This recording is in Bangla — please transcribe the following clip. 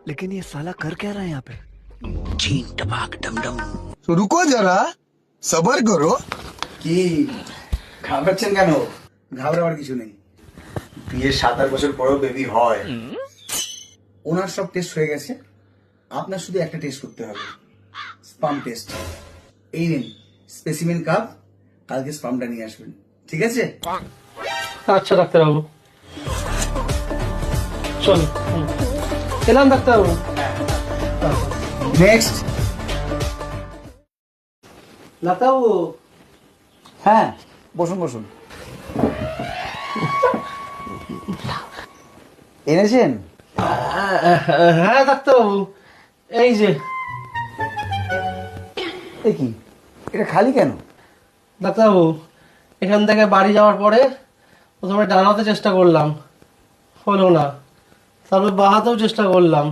लेकिन ये साला कर क्या रहा है यहाँ पे? তো রুকো যারা, সবার করো। কি ঘাবড়াচ্ছেন কেন? ঘাবড়াবার কিছু নেই। বিয়ের 7-8 বছর পরেও বেবি হয়। ওনার সব টেস্ট হয়ে গেছে, আপনার শুধু একটা টেস্ট করতে হবে, স্পাম টেস্ট। এই নিন স্পেসিমেন কাপ, কালকে স্পামটা নিয়ে আসবেন, ঠিক আছে? আচ্ছা ডাক্তারবাবু, চল এলাম ডাক্তারবাবু। নেক্সট। ডাক্তারবাবু, হ্যাঁ, বসুন বসুন। এনেছেন? হ্যাঁ ডাক্তারবাবু, এই যে। এ কি, এটা খালি কেন? ডাক্তারবাবু, এখান থেকে বাড়ি যাওয়ার পরে প্রথমে ডান হাতে চেষ্টা করলাম, হলো না, তারপর বাঁ হাতেও চেষ্টা করলাম,